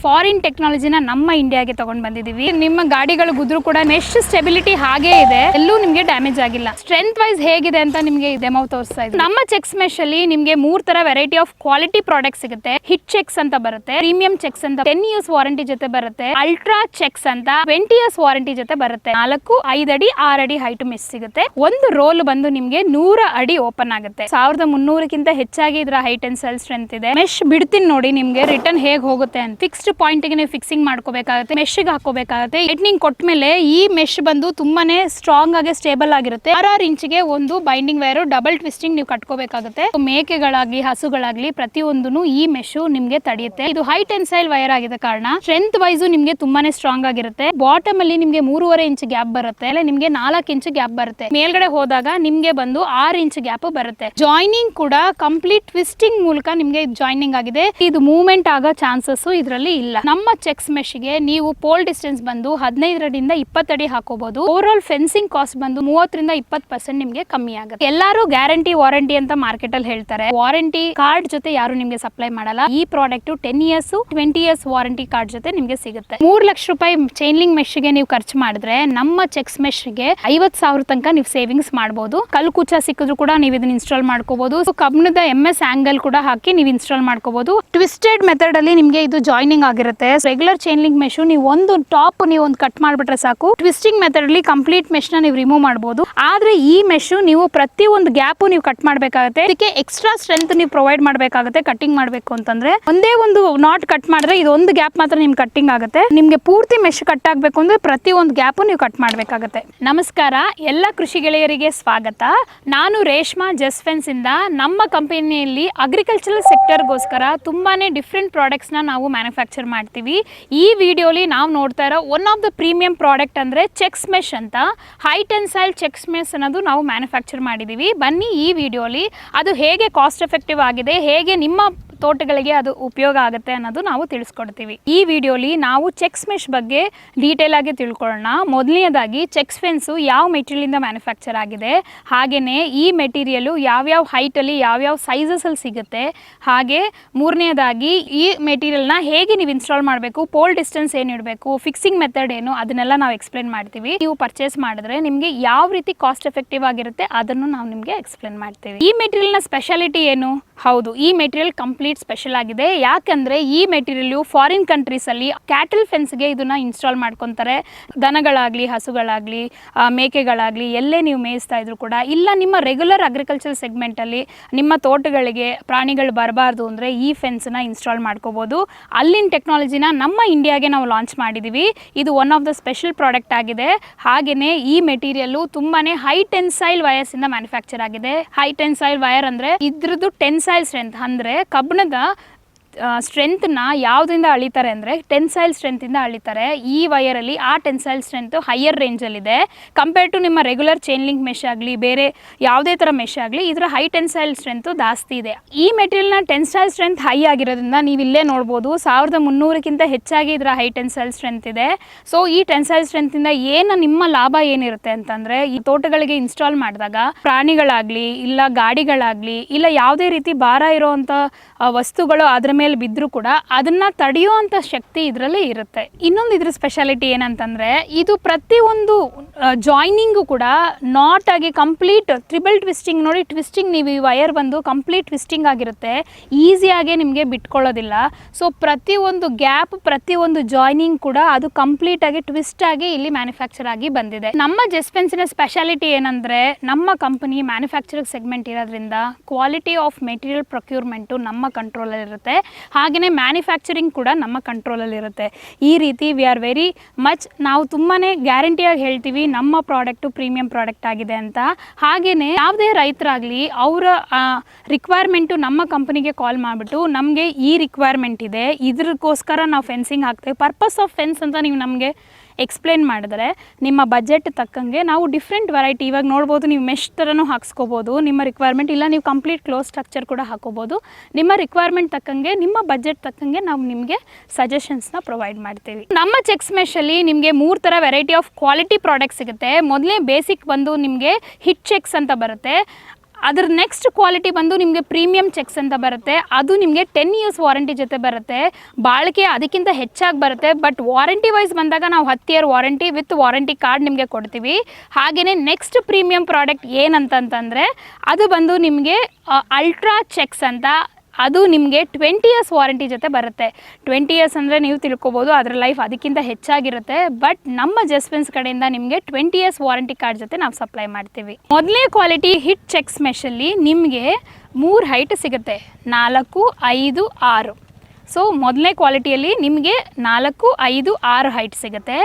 Foreign ಟೆಕ್ನಾಲಜಿನ ನಮ್ಮ ಇಂಡಿಯಾಗೆ ತಗೊಂಡ್ ಬಂದಿದೀವಿ. ನಿಮ್ಮ ಗಾಡಿಗಳು ಗುದ್ರು ಕೂಡ ಮೆಶ್ ಸ್ಟೆಬಿಲಿಟಿ ಹಾಗೇ ಇದೆ, ಎಲ್ಲೂ ನಿಮಗೆ ಡ್ಯಾಮೇಜ್ ಆಗಿಲ್ಲ. ಸ್ಟ್ರೆಂತ್ ವೈಸ್ ಹೇಗಿದೆ ಅಂತ ನಿಮಗೆ ಡೆಮೋ ತೋರಿಸ್ತಾ ಇದ್ದೀವಿ. ನಮ್ಮ ಚೆಕ್ಸ್ ಮೆಶ್ ಅಲ್ಲಿ ನಿಮಗೆ 3 ತರ ವೆರೈಟಿ ಆಫ್ ಕ್ವಾಲಿಟಿ ಪ್ರಾಡಕ್ಟ್ ಸಿಗುತ್ತೆ. ಹಿಟ್ ಚೆಕ್ಸ್ ಅಂತ ಬರುತ್ತೆ, ಪ್ರೀಮಿಯಂ ಚೆಕ್ಸ್ ಅಂತ 10 ಇಯರ್ಸ್ ವಾರಂಟಿ ಜೊತೆ ಬರುತ್ತೆ, ಅಲ್ಟ್ರಾ ಚೆಕ್ಸ್ ಅಂತ 20 ಇಯರ್ಸ್ ವಾರಂಟಿ ಜೊತೆ ಬರುತ್ತೆ. 4, 5 ಅಡಿ 6 ಅಡಿ ಹೈಟ್ ಮೆಶ್ ಸಿಗುತ್ತೆ. ಒಂದು ರೋಲ್ ಬಂದು ನಿಮಗೆ 100 ಅಡಿ ಓಪನ್ ಆಗುತ್ತೆ. 1300ಕ್ಕಿಂತ ಹೆಚ್ಚಾಗಿ ಇದರ ಹೈಟ್ ಅಂಡ್ ಸೆಲ್ ಸ್ಟ್ರೆಂತ್ ಇದೆ. ಮೆಶ್ ಬಿಡ್ತೀನಿ ನೋಡಿ ನಿಮಗೆ ರಿಟರ್ನ್ ಹೇಗೆ ಹೋಗುತ್ತೆ ಅಂತ. ಫಿಕ್ಸ್ಡ್ ಪಾಯಿಂಟ್ ಗೆ ನೀವು ಫಿಕ್ಸಿಂಗ್ ಮಾಡ್ಕೋಬೇಕಾಗುತ್ತೆ, ಮೆಶ್ ಗೆ ಹಾಕೋಬೇಕಾಗುತ್ತೆ. ಲೈಟ್ನಿಂಗ್ ಕೊಟ್ಮೇಲೆ ಈ ಮೆಶ್ ಬಂದು ತುಂಬಾನೇ ಸ್ಟ್ರಾಂಗ್ ಆಗಿ ಸ್ಟೇಬಲ್ ಆಗಿರುತ್ತೆ. 6 ಇಂಚಿಗೆ ಒಂದು ಬೈಂಡಿಂಗ್ ವೈರ್ ಡಬಲ್ ಟ್ವಿಸ್ಟಿಂಗ್ ನೀವು ಕಟ್ಕೋಬೇಕಾಗುತ್ತೆ. ಮೇಕೆಗಳಾಗ್ಲಿ ಹಸುಗಳಾಗ್ಲಿ ಪ್ರತಿಯೊಂದೂ ಈ ಮೆಶ್ ನಿಮ್ಗೆ ತಡೆಯುತ್ತೆ. ಇದು ಹೈ ಟೆನ್ಸೈಲ್ ವೈರ್ ಆಗಿದೆ ಕಾರಣ ಸ್ಟ್ರೆಂತ್ ವೈಸ್ ನಿಮ್ಗೆ ತುಂಬಾನೇ ಸ್ಟ್ರಾಂಗ್ ಆಗಿರುತ್ತೆ. ಬಾಟಮ್ ಅಲ್ಲಿ ನಿಮ್ಗೆ 3.5 ಇಂಚ್ ಗ್ಯಾಪ್ ಬರುತ್ತೆ, ನಿಮ್ಗೆ 4 ಇಂಚ್ ಗ್ಯಾಪ್ ಬರುತ್ತೆ. ಮೇಲ್ಗಡೆ ಹೋದಾಗ ನಿಮ್ಗೆ ಬಂದು 6 ಇಂಚ್ ಗ್ಯಾಪ್ ಬರುತ್ತೆ. ಜಾಯ್ನಿಂಗ್ ಕೂಡ ಕಂಪ್ಲೀಟ್ ಟ್ವಿಸ್ಟಿಂಗ್ ಮೂಲಕ ನಿಮ್ಗೆ ಜಾಯ್ನಿಂಗ್ ಆಗಿದೆ. ಇದು ಮೂವ್ಮೆಂಟ್ ಆಗೋ ಚಾನ್ಸಸ್ ಇದರಲ್ಲಿ ಇಲ್ಲ. ನಮ್ಮ ಚೆಕ್ಸ್ ಮೆಶ್ ಗೆ ನೀವು ಪೋಲ್ ಡಿಸ್ಟೆನ್ಸ್ ಬಂದು 15 ರಿಂದ 20 ಅಡಿ ಹಾಕೋಬಹುದು. ಓವರ್ ಆಲ್ ಫೆನ್ಸಿಂಗ್ ಕಾಸ್ಟ್ ಬಂದು 30 ರಿಂದ 20% ನಿಮ್ಗೆ ಕಮ್ಮಿ ಆಗುತ್ತೆ. ಎಲ್ಲರೂ ಗ್ಯಾರಂಟಿ ವಾರಂಟಿ ಅಂತ ಮಾರ್ಕೆಟ್ ಅಲ್ಲಿ ಹೇಳ್ತಾರೆ. ವಾರಂಟಿ ಕಾರ್ಡ್ ಜೊತೆ ಯಾರು ನಿಮ್ಗೆ ಸಪ್ಲೈ ಮಾಡಲ್ಲ. ಈ product 10 years 20 years warranty card ಜೊತೆ ನಿಮ್ಗೆ ಸಿಗುತ್ತೆ. 3 ಲಕ್ಷ ರೂಪಾಯಿ ಚೈನ್ಲಿಂಗ್ ಮೆಶ್ ಗೆ ನೀವು ಖರ್ಚು ಮಾಡಿದ್ರೆ ನಮ್ಮ ಚೆಕ್ಸ್ ಮೆಶ್ ಗೆ 50,000 ತನಕ ನೀವು ಸೇವಿಂಗ್ಸ್ ಮಾಡಬಹುದು. ಕಲ್ಲು ಕುಚ್ಚ ಸಿಕ್ಕಿದ್ರು ಕೂಡ ನೀವು ಇದನ್ನ ಇನ್ಸ್ಟಾಲ್ ಮಾಡ್ಕೋಬಹುದು. ಕಬ್ಬಿಣದ MS ಆಂಗಲ್ ಕೂಡ ಹಾಕಿ ನೀವು ಇನ್ಸ್ಟಾಲ್ ಮಾಡ್ಕೋಬಹುದು. ಟ್ವಿಸ್ಟೆಡ್ ಮೆಥಡ್ ಅಲ್ಲಿ ನಿಮ್ಗೆ ಇದು ಜಾಯ್ನಿಂಗ್ ಆಗಿರುತ್ತೆ. ರೆಗ್ಯುಲರ್ ಚೈನ್ಲಿಂಗ್ ಮೆಶ್ ನೀವು ಒಂದು ಟಾಪ್ ನೀವು ಒಂದು ಕಟ್ ಮಾಡ್ಬಿಟ್ರೆ ಸಾಕು. ಟ್ವಿಸ್ಟಿಂಗ್ ಮೆಥಡ್ ಅಲ್ಲಿ ಕಂಪ್ಲೀಟ್ ಮೆಶ್ ನ ನೀವು ರಿಮೂವ್ ಮಾಡಬಹುದು. ಆದ್ರೆ ಈ ಮೆಶ್ ನೀವು ಪ್ರತಿ ಒಂದು ಗ್ಯಾಪ್ ನೀವು ಕಟ್ ಮಾಡಬೇಕಾಗುತ್ತೆ. ಇದಕ್ಕೆ ಎಕ್ಸ್ಟ್ರಾ ಸ್ಟ್ರೆಂತ್ ನೀವು ಪ್ರೊವೈಡ್ ಮಾಡಬೇಕಾಗುತ್ತೆ. ಕಟ್ಟಿಂಗ್ ಮಾಡಬೇಕು ಅಂತಂದ್ರೆ ಒಂದೇ ಒಂದು ನಾಟ್ ಕಟ್ ಮಾಡಿದ್ರೆ ಇದು ಒಂದು ಗ್ಯಾಪ್ ಮಾತ್ರ ನಿಮ್ಗೆ ಕಟ್ಟಿಂಗ್ ಆಗುತ್ತೆ. ನಿಮ್ಗೆ ಪೂರ್ತಿ ಮೆಶ್ ಕಟ್ ಆಗಬೇಕು ಅಂದ್ರೆ ಪ್ರತಿ ಒಂದು ಗ್ಯಾಪ್ ನೀವು ಕಟ್ ಮಾಡಬೇಕಾಗುತ್ತೆ. ನಮಸ್ಕಾರ, ಎಲ್ಲ ಕೃಷಿ ಗೆಳೆಯರಿಗೆ ಸ್ವಾಗತ. ನಾನು ರೇಷ್ಮಾ ಜಸ್ಟ್ ಫೆನ್ಸ್ ಇಂದ ನಮ್ಮ ಕಂಪನಿಯಲ್ಲಿ ಅಗ್ರಿಕಲ್ಚರಲ್ ಸೆಕ್ಟರ್ಗೋಸ್ಕರ ತುಂಬಾನೇ ಡಿಫ್ರೆಂಟ್ ಪ್ರಾಡಕ್ಟ್ಸ್ ನಾವು ಮ್ಯಾನುಫ್ಯಾಕ್ಚರ್ ಮಾಡ್ತೀವಿ. ಈ ವಿಡಿಯೋಲಿ ನಾವು ನೋಡ್ತಾ ಇರೋ one of the premium product ಅಂದ್ರೆ ಚೆಕ್ಸ್ ಮೆಶ್ ಅಂತ. ಹೈ ಟೆನ್ಸೈಲ್ ಚೆಕ್ಸ್ ಮೆಶ್ ಅನ್ನೋದು ನಾವು ಮ್ಯಾನುಫ್ಯಾಕ್ಚರ್ ಮಾಡಿದೀವಿ. ಬನ್ನಿ ಈ ವಿಡಿಯೋಲಿ ಅದು ಹೇಗೆ ಕಾಸ್ಟ್ ಎಫೆಕ್ಟಿವ್ ಆಗಿದೆ, ಹೇಗೆ ನಿಮ್ಮ ತೋಟಗಳಿಗೆ ಅದು ಉಪಯೋಗ ಆಗುತ್ತೆ ಅನ್ನೋದು ನಾವು ತಿಳಿಸ್ಕೊಡ್ತೀವಿ. ಈ ವಿಡಿಯೋಲಿ ನಾವು ಚೆಕ್ಸ್ ಮೆಶ್ ಬಗ್ಗೆ ಡೀಟೇಲ್ ಆಗಿ ತಿಳ್ಕೊಳ್ಳೋಣ. ಮೊದಲನೇದಾಗಿ ಚೆಕ್ಸ್ ಫೆನ್ಸ್ ಯಾವ ಮೆಟೀರಿಯಲ್ ಇಂದ ಮ್ಯಾನುಫ್ಯಾಕ್ಚರ್ ಆಗಿದೆ, ಹಾಗೇನೆ ಈ ಮೆಟೀರಿಯಲ್ ಯಾವ್ಯಾವ ಹೈಟ್ ಅಲ್ಲಿ ಯಾವ್ಯಾವ ಸೈಜಸ್ ಅಲ್ಲಿ ಸಿಗುತ್ತೆ, ಹಾಗೆ ಮೂರನೇದಾಗಿ ಈ ಮೆಟೀರಿಯಲ್ ನ ಹೇಗೆ ನೀವು ಇನ್ಸ್ಟಾಲ್ ಮಾಡಬೇಕು, ಪೋಲ್ ಡಿಸ್ಟೆನ್ಸ್ ಏನು ಇಡಬೇಕು, ಫಿಕ್ಸಿಂಗ್ ಮೆಥಡ್ ಏನು, ಅದನ್ನೆಲ್ಲ ನಾವು ಎಕ್ಸ್ಪ್ಲೇನ್ ಮಾಡ್ತೀವಿ. ನೀವು ಪರ್ಚೇಸ್ ಮಾಡಿದ್ರೆ ನಿಮಗೆ ಯಾವ ರೀತಿ ಕಾಸ್ಟ್ ಎಫೆಕ್ಟಿವ್ ಆಗಿರುತ್ತೆ ಅದನ್ನು ನಾವು ನಿಮಗೆ ಎಕ್ಸ್ಪ್ಲೇನ್ ಮಾಡ್ತೀವಿ. ಈ ಮೆಟೀರಿಯಲ್ ನ ಸ್ಪೆಷಾಲಿಟಿ ಏನು? ಹೌದು, ಈ ಮೆಟೀರಿಯಲ್ ಕಂಪ್ಲೀಟ್ ಸ್ಪೆಷಲ್ ಆಗಿದೆ. ಯಾಕಂದ್ರೆ ಈ ಮೆಟೀರಿಯಲ್ ಫಾರಿನ್ ಕಂಟ್ರೀಸ್ ಅಲ್ಲಿ ಕ್ಯಾಟಲ್ ಫೆನ್ಸ್ ಗೆ ಇದನ್ನ ಇನ್ಸ್ಟಾಲ್ ಮಾಡ್ಕೊಂತಾರೆ. ದನಗಳಾಗ್ಲಿ ಹಸುಗಳಾಗ್ಲಿ ಮೇಕೆಗಳಾಗ್ಲಿ ಎಲ್ಲೇ ನೀವು ಮೇಯಿಸ್ತಾ ಇದ್ರು ಕೂಡ, ಇಲ್ಲ ನಿಮ್ಮ ರೆಗ್ಯುಲರ್ ಅಗ್ರಿಕಲ್ಚರ್ ಸೆಗ್ಮೆಂಟ್ ಅಲ್ಲಿ ನಿಮ್ಮ ತೋಟಗಳಿಗೆ ಪ್ರಾಣಿಗಳು ಬರಬಾರ್ದು ಅಂದ್ರೆ ಈ ಫೆನ್ಸ್ ನ ಇನ್ಸ್ಟಾಲ್ ಮಾಡ್ಕೋಬಹುದು. ಅಲ್ಲಿನ ಟೆಕ್ನಾಲಜಿನ ನಮ್ಮ ಇಂಡಿಯಾಗೆ ನಾವು ಲಾಂಚ್ ಮಾಡಿದೀವಿ. ಇದು one of the special product ಆಗಿದೆ. ಹಾಗೇನೆ ಈ ಮೆಟೀರಿಯಲ್ ತುಂಬಾನೇ ಹೈ ಟೆನ್ಸೈಲ್ ವೈರ್ಸ್ ಇಂದ ಮ್ಯಾನುಫ್ಯಾಕ್ಚರ್ ಆಗಿದೆ. ಹೈ ಟೆನ್ಸೈಲ್ ವೈರ್ ಅಂದ್ರೆ ಇದ್ರದ್ದು ಟೆನ್ಸೈಲ್ ಸ್ಟ್ರೆಂತ್ ಅಂದ್ರೆ ಕಬ್ಬಿಣದ ಸ್ಟ್ರೆಂತ್ನ ಯಾವುದರಿಂದ ಅಳಿತಾರೆ ಅಂದರೆ ಟೆನ್ಸೈಲ್ ಸ್ಟ್ರೆಂತಿಂದ ಅಳಿತಾರೆ. ಈ ವೈರಲ್ಲಿ ಆ ಟೆನ್ಸೈಲ್ ಸ್ಟ್ರೆಂತ್ ಹೈಯರ್ ರೇಂಜಲ್ಲಿದೆ ಕಂಪೇರ್ ಟು ನಿಮ್ಮ ರೆಗ್ಯುಲರ್ ಚೈನ್ ಲಿಂಕ್ ಮೆಶ್ ಆಗಲಿ ಬೇರೆ ಯಾವುದೇ ಥರ ಮೆಶ್ ಆಗಲಿ ಇದರ ಹೈ ಟೆನ್ಸೈಲ್ ಸ್ಟ್ರೆಂತು ಜಾಸ್ತಿ ಇದೆ. ಈ ಮೆಟೀರಿಯಲ್ನ ಟೆನ್ಸೈಲ್ ಸ್ಟ್ರೆಂತ್ ಹೈ ಆಗಿರೋದ್ರಿಂದ ನೀವು ಇಲ್ಲೇ ನೋಡ್ಬೋದು 1300ಕ್ಕಿಂತ ಹೆಚ್ಚಾಗಿ ಇದರ ಹೈ ಟೆನ್ಸೈಲ್ ಸ್ಟ್ರೆಂತ್ ಇದೆ. ಸೊ ಈ ಟೆನ್ಸೈಲ್ ಸ್ಟ್ರೆಂತಿಂದ ನಿಮ್ಮ ಲಾಭ ಏನಿರುತ್ತೆ ಅಂತಂದರೆ, ಈ ತೋಟಗಳಿಗೆ ಇನ್ಸ್ಟಾಲ್ ಮಾಡಿದಾಗ ಪ್ರಾಣಿಗಳಾಗಲಿ ಇಲ್ಲ ಗಾಡಿಗಳಾಗಲಿ ಇಲ್ಲ ಯಾವುದೇ ರೀತಿ ಭಾರ ಇರೋವಂಥ ವಸ್ತುಗಳು ಅದರ ಮೇಲೆ ಬಿದ್ದರೂ ಕೂಡ ಅದನ್ನ ತಡೆಯುವಂಥ ಶಕ್ತಿ ಇದರಲ್ಲಿ ಇರುತ್ತೆ. ಇನ್ನೊಂದು ಇದ್ರ ಸ್ಪೆಷಾಲಿಟಿ ಏನಂತಂದ್ರೆ, ಇದು ಪ್ರತಿಯೊಂದು ಜಾಯ್ನಿಂಗು ಕೂಡ ನಾಟ್ ಆಗಿ ಕಂಪ್ಲೀಟ್ ಟ್ರಿಬಲ್ ಟ್ವಿಸ್ಟಿಂಗ್ ನೋಡಿ. ಟ್ವಿಸ್ಟಿಂಗ್ ನೀವು ಈ ವೈರ್ ಬಂದು ಕಂಪ್ಲೀಟ್ ಟ್ವಿಸ್ಟಿಂಗ್ ಆಗಿರುತ್ತೆ, ಈಸಿಯಾಗಿ ನಿಮಗೆ ಬಿಟ್ಕೊಳ್ಳೋದಿಲ್ಲ. ಸೊ ಪ್ರತಿಯೊಂದು ಗ್ಯಾಪ್ ಪ್ರತಿಯೊಂದು ಜಾಯ್ನಿಂಗ್ ಕೂಡ ಅದು ಕಂಪ್ಲೀಟ್ ಆಗಿ ಟ್ವಿಸ್ಟ್ ಆಗಿ ಇಲ್ಲಿ ಮ್ಯಾನುಫ್ಯಾಕ್ಚರ್ ಆಗಿ ಬಂದಿದೆ. ನಮ್ಮ ಜಸ್ಟ್ ಫೆನ್ಸಿನ ಸ್ಪೆಷಾಲಿಟಿ ಏನಂದ್ರೆ, ನಮ್ಮ ಕಂಪನಿ ಮ್ಯಾನುಫ್ಯಾಕ್ಚರಿಂಗ್ ಸೆಗ್ಮೆಂಟ್ ಇರೋದ್ರಿಂದ ಕ್ವಾಲಿಟಿ ಆಫ್ ಮೆಟೀರಿಯಲ್ ಪ್ರೊಕ್ಯೂರ್ಮೆಂಟು ನಮ್ಮ ಕಂಟ್ರೋಲಲ್ಲಿ ಇರುತ್ತೆ. ಹಾಗೆಯೇ ಮ್ಯಾನುಫ್ಯಾಕ್ಚರಿಂಗ್ ಕೂಡ ನಮ್ಮ ಕಂಟ್ರೋಲಲ್ಲಿ ಇರುತ್ತೆ. ಈ ರೀತಿ ವಿ ಆರ್ ವೆರಿ ಮಚ್ ನಾವು ತುಂಬಾ ಗ್ಯಾರಂಟಿಯಾಗಿ ಹೇಳ್ತೀವಿ ನಮ್ಮ ಪ್ರಾಡಕ್ಟು ಪ್ರೀಮಿಯಂ ಪ್ರಾಡಕ್ಟ್ ಆಗಿದೆ ಅಂತ. ಹಾಗೆಯೇ ಯಾವುದೇ ರೈತರಾಗಲಿ ಅವರ ರಿಕ್ವೈರ್ಮೆಂಟು ನಮ್ಮ ಕಂಪನಿಗೆ ಕಾಲ್ ಮಾಡಿಬಿಟ್ಟು ನಮಗೆ ಈ ರಿಕ್ವೈರ್ಮೆಂಟ್ ಇದೆ, ಇದ್ರಕ್ಕೋಸ್ಕರ ನಾವು ಫೆನ್ಸಿಂಗ್ ಹಾಕ್ತೇವೆ, ಪರ್ಪಸ್ ಆಫ್ ಫೆನ್ಸ್ ಅಂತ ನೀವು ನಮಗೆ ಎಕ್ಸ್ಪ್ಲೇನ್ ಮಾಡಿದ್ರೆ ನಿಮ್ಮ ಬಜೆಟ್ ತಕ್ಕಂಗೆ ನಾವು ಡಿಫ್ರೆಂಟ್ ವೆರೈಟಿ ಇವಾಗ ನೋಡ್ಬೋದು. ನೀವು ಮೆಶ್ ಥರನೂ ಹಾಕ್ಸ್ಕೋಬೋದು ನಿಮ್ಮ ರಿಕ್ವೈರ್ಮೆಂಟ್, ಇಲ್ಲ ನೀವು ಕಂಪ್ಲೀಟ್ ಕ್ಲೋಸ್ ಸ್ಟ್ರಕ್ಚರ್ ಕೂಡ ಹಾಕೋಬೋದು. ನಿಮ್ಮ ರಿಕ್ವೈರ್ಮೆಂಟ್ ತಕ್ಕಂಗೆ ನಿಮ್ಮ ಬಜೆಟ್ ತಕ್ಕಂಗೆ ನಾವು ನಿಮಗೆ ಸಜೆಷನ್ಸ್ನ ಪ್ರೊವೈಡ್ ಮಾಡ್ತೀವಿ. ನಮ್ಮ ಚೆಕ್ಸ್ ಮೆಶಲ್ಲಿ ನಿಮಗೆ 3 ಥರ ವೆರೈಟಿ ಆಫ್ ಕ್ವಾಲಿಟಿ ಪ್ರಾಡಕ್ಟ್ ಸಿಗುತ್ತೆ. ಮೊದಲೇ ಬೇಸಿಕ್ ಬಂದು ನಿಮಗೆ ಹಿಟ್ ಚೆಕ್ಸ್ ಅಂತ ಬರುತ್ತೆ, ಅದ್ರ ನೆಕ್ಸ್ಟ್ ಕ್ವಾಲಿಟಿ ಬಂದು ನಿಮಗೆ ಪ್ರೀಮಿಯಂ ಚೆಕ್ಸ್ ಅಂತ ಬರುತ್ತೆ. ಅದು ನಿಮಗೆ 10 ಇಯರ್ಸ್ ವಾರಂಟಿ ಜೊತೆ ಬರುತ್ತೆ. ಬಾಳಿಕೆ ಅದಕ್ಕಿಂತ ಹೆಚ್ಚಾಗಿ ಬರುತ್ತೆ. ಬಟ್ ವಾರಂಟಿ ವೈಸ್ ಬಂದಾಗ ನಾವು 10 year warranty with warranty card ನಿಮಗೆ ಕೊಡ್ತೀವಿ. ಹಾಗೆಯೇ ನೆಕ್ಸ್ಟ್ ಪ್ರೀಮಿಯಂ ಪ್ರಾಡಕ್ಟ್ ಏನಂತಂತಂದರೆ ಅದು ಬಂದು ನಿಮಗೆ ಅಲ್ಟ್ರಾ ಚೆಕ್ಸ್ ಅಂತ. ಅದು ನಿಮಗೆ 20 ಇಯರ್ಸ್ ವಾರಂಟಿ ಜೊತೆ ಬರುತ್ತೆ. 20 ಇಯರ್ಸ್ ಅಂದರೆ ನೀವು ತಿಳ್ಕೊಬೋದು ಅದರ ಲೈಫ್ ಅದಕ್ಕಿಂತ ಹೆಚ್ಚಾಗಿರುತ್ತೆ. ಬಟ್ ನಮ್ಮ ಜಸ್ಪೆನ್ಸ್ ಕಡೆಯಿಂದ ನಿಮಗೆ 20 ಇಯರ್ಸ್ ವಾರಂಟಿ ಕಾರ್ಡ್ ಜೊತೆ ನಾವು ಸಪ್ಲೈ ಮಾಡ್ತೀವಿ. ಮೊದಲನೇ ಕ್ವಾಲಿಟಿ ಹಿಟ್ ಚೆಕ್ಸ್ ಮೆಷಲ್ಲಿ ನಿಮಗೆ 3 ಹೈಟ್ ಸಿಗುತ್ತೆ, 4, 5, 6. ಸೊ ಮೊದಲನೇ ಕ್ವಾಲಿಟಿಯಲ್ಲಿ ನಿಮಗೆ 4, 5, 6 ಹೈಟ್ ಸಿಗುತ್ತೆ.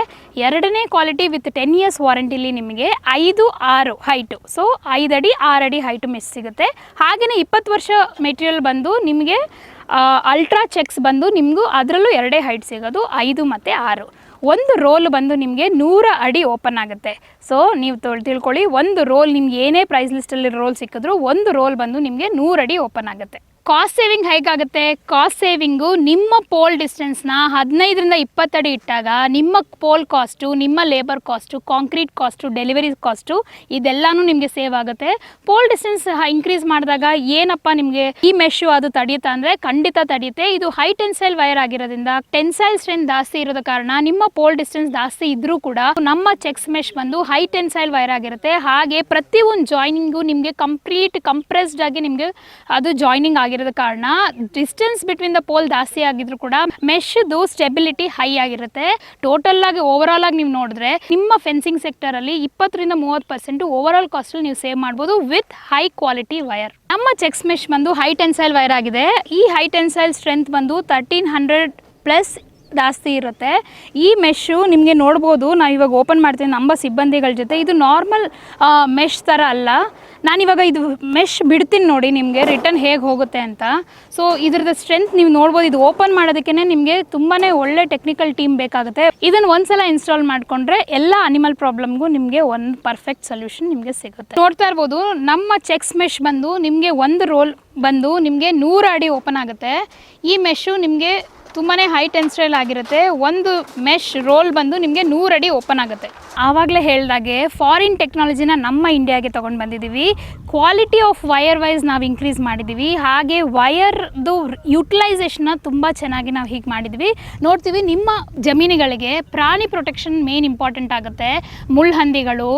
ಎರಡನೇ ಕ್ವಾಲಿಟಿ ವಿತ್ 10 ಇಯರ್ಸ್ ವಾರಂಟಿಲಿ ನಿಮಗೆ 5, 6 ಹೈಟು. ಸೊ 5 ಅಡಿ 6 ಅಡಿ ಹೈಟು ಮೆಶ್ ಸಿಗುತ್ತೆ. ಹಾಗೆಯೇ 20 ವರ್ಷ ಮೆಟೀರಿಯಲ್ ಬಂದು ನಿಮಗೆ ಅಲ್ಟ್ರಾ ಚೆಕ್ಸ್ ಬಂದು ನಿಮಗೂ ಅದರಲ್ಲೂ 2 ಹೈಟ್ ಸಿಗೋದು, 5 ಮತ್ತು 6. ಒಂದು ರೋಲ್ ಬಂದು ನಿಮಗೆ 100 ಅಡಿ ಓಪನ್ ಆಗುತ್ತೆ. ಸೊ ನೀವು ತಿಳ್ಕೊಳ್ಳಿ, ಒಂದು ರೋಲ್ ನಿಮ್ಗೆ ಏನೇ ಪ್ರೈಸ್ ಲಿಸ್ಟಲ್ಲಿ ರೋಲ್ ಸಿಕ್ಕಿದ್ರು ಒಂದು ರೋಲ್ ಬಂದು ನಿಮಗೆ 100 ಅಡಿ ಓಪನ್ ಆಗುತ್ತೆ. ಕಾಸ್ಟ್ ಸೇವಿಂಗ್ ಹೇಗಾಗುತ್ತೆ? ಕಾಸ್ಟ್ ಸೇವಿಂಗು ನಿಮ್ಮ ಪೋಲ್ ಡಿಸ್ಟೆನ್ಸ್ನ 15ರಿಂದ 20 ಅಡಿ ಇಟ್ಟಾಗ ನಿಮ್ಮ ಪೋಲ್ ಕಾಸ್ಟು, ನಿಮ್ಮ labour cost, concrete cost, delivery cost ಇದೆಲ್ಲನೂ ನಿಮಗೆ ಸೇವ್ ಆಗುತ್ತೆ. ಪೋಲ್ ಡಿಸ್ಟೆನ್ಸ್ ಇನ್ಕ್ರೀಸ್ ಮಾಡಿದಾಗ ಏನಪ್ಪ ನಿಮಗೆ ಈ ಮೆಶ್ಶು ಅದು ತಡೆಯುತ್ತಾ ಅಂದರೆ ಖಂಡಿತ ತಡೆಯುತ್ತೆ. ಇದು ಹೈ ಟೆನ್ಸೈಲ್ ವೈರ್ ಆಗಿರೋದ್ರಿಂದ ಟೆನ್ಸೈಲ್ ಸ್ಟ್ರೆಂತ್ ಜಾಸ್ತಿ ಇರೋದ ಕಾರಣ ನಿಮ್ಮ ಪೋಲ್ ಡಿಸ್ಟೆನ್ಸ್ ಜಾಸ್ತಿ ಇದ್ರೂ ಕೂಡ ನಮ್ಮ ಚೆಕ್ಸ್ ಮೆಶ್ ಬಂದು ಹೈ ಟೆನ್ಸೈಲ್ ವೈರ್ ಆಗಿರುತ್ತೆ. ಹಾಗೆ ಪ್ರತಿಯೊಂದು ಜಾಯ್ನಿಂಗು ನಿಮಗೆ ಕಂಪ್ಲೀಟ್ ಕಂಪ್ರೆಸ್ಡ್ ಆಗಿ ನಿಮಗೆ ಅದು ಜಾಯ್ನಿಂಗ್ ಆಗಿರೋದ ಕಾರಣ ಡಿಸ್ಟೆನ್ಸ್ ಬಿಟ್ವೀನ್ ದ ಪೋಲ್ ಜಾಸ್ತಿ ಆಗಿದ್ರು ಕೂಡ ಮೆಶ್ದು ಸ್ಟೆಬಿಲಿಟಿ ಹೈ ಆಗಿರುತ್ತೆ. ಟೋಟಲ್ ಆಗಿ ಓವರ್ ಆಲ್ ಆಗಿ ನೀವು ನೋಡಿದ್ರೆ ನಿಮ್ಮ ಫೆನ್ಸಿಂಗ್ ಸೆಕ್ಟರ್ ಅಲ್ಲಿ 20ರಿಂದ 30% ಓವರ್ ಆಲ್ ಕಾಸ್ಟ್ ನೀವು ಸೇವ್ ಮಾಡಬಹುದು ವಿತ್ ಹೈ ಕ್ವಾಲಿಟಿ ವೈರ್. ನಮ್ಮ ಚೆಕ್ಸ್ ಮೆಶ್ ಬಂದು ಹೈ ಟೆನ್ಸೈಲ್ ವೈರ್ ಆಗಿದೆ. ಈ ಹೈ ಟೆನ್ಸೈಲ್ ಸ್ಟ್ರೆಂತ್ ಬಂದು 1300+ ಜಾಸ್ತಿ ಇರುತ್ತೆ. ಈ ಮೆಶ್ಶು ನಿಮಗೆ ನೋಡ್ಬೋದು, ನಾವು ಇವಾಗ ಓಪನ್ ಮಾಡ್ತೀನಿ ನಮ್ಮ ಸಿಬ್ಬಂದಿಗಳ ಜೊತೆ. ಇದು ನಾರ್ಮಲ್ ಮೆಶ್ ಥರ ಅಲ್ಲ. ನಾನಿವಾಗ ಇದು ಮೆಶ್ ಬಿಡ್ತೀನಿ ನೋಡಿ ನಿಮಗೆ ರಿಟರ್ನ್ ಹೇಗೆ ಹೋಗುತ್ತೆ ಅಂತ. ಸೊ ಇದ್ರದ್ದು ಸ್ಟ್ರೆಂತ್ ನೀವು ನೋಡ್ಬೋದು. ಇದು ಓಪನ್ ಮಾಡೋದಕ್ಕೆ ನಿಮಗೆ ತುಂಬಾ ಒಳ್ಳೆ ಟೆಕ್ನಿಕಲ್ ಟೀಮ್ ಬೇಕಾಗುತ್ತೆ. ಇದನ್ನು ಒಂದ್ಸಲ ಇನ್ಸ್ಟಾಲ್ ಮಾಡಿಕೊಂಡ್ರೆ ಎಲ್ಲ ಅನಿಮಲ್ ಪ್ರಾಬ್ಲಮ್ಗೂ ನಿಮಗೆ ಒಂದು ಪರ್ಫೆಕ್ಟ್ ಸೊಲ್ಯೂಷನ್ ನಿಮಗೆ ಸಿಗುತ್ತೆ. ನೋಡ್ತಾ ಇರ್ಬೋದು ನಮ್ಮ ಚೆಕ್ಸ್ ಮೆಶ್ ಬಂದು ನಿಮಗೆ ಒಂದು ರೋಲ್ ಬಂದು ನಿಮಗೆ 100 ಅಡಿ ಓಪನ್ ಆಗುತ್ತೆ. ಈ ಮೆಶ್ಶು ನಿಮಗೆ ತುಂಬಾ ಹೈ ಟೆನ್ಸೈಲ್ ಆಗಿರುತ್ತೆ. ಒಂದು ಮೆಶ್ ರೋಲ್ ಬಂದು ನಿಮಗೆ 100 ಅಡಿ ಓಪನ್ ಆಗುತ್ತೆ. ಆವಾಗಲೇ ಹೇಳಿದಾಗೆ ಫಾರಿನ್ ಟೆಕ್ನಾಲಜಿನ ನಮ್ಮ ಇಂಡಿಯಾಗೆ ತೊಗೊಂಡು ಬಂದಿದ್ದೀವಿ. ಕ್ವಾಲಿಟಿ ಆಫ್ ವೈರ್ ವೈಸ್ ನಾವು ಇನ್ಕ್ರೀಸ್ ಮಾಡಿದ್ದೀವಿ. ಹಾಗೆ ವೈರ್ದು ಯುಟಿಲೈಸೇಷನ್ನ ತುಂಬ ಚೆನ್ನಾಗಿ ನಾವು ಹೀಗೆ ಮಾಡಿದ್ವಿ. ನೋಡ್ತೀವಿ ನಿಮ್ಮ ಜಮೀನುಗಳಿಗೆ ಪ್ರಾಣಿ ಪ್ರೊಟೆಕ್ಷನ್ ಮೇನ್ ಇಂಪಾರ್ಟೆಂಟ್ ಆಗುತ್ತೆ. ಮುಳ್ಳುಹಂದಿಗಳು,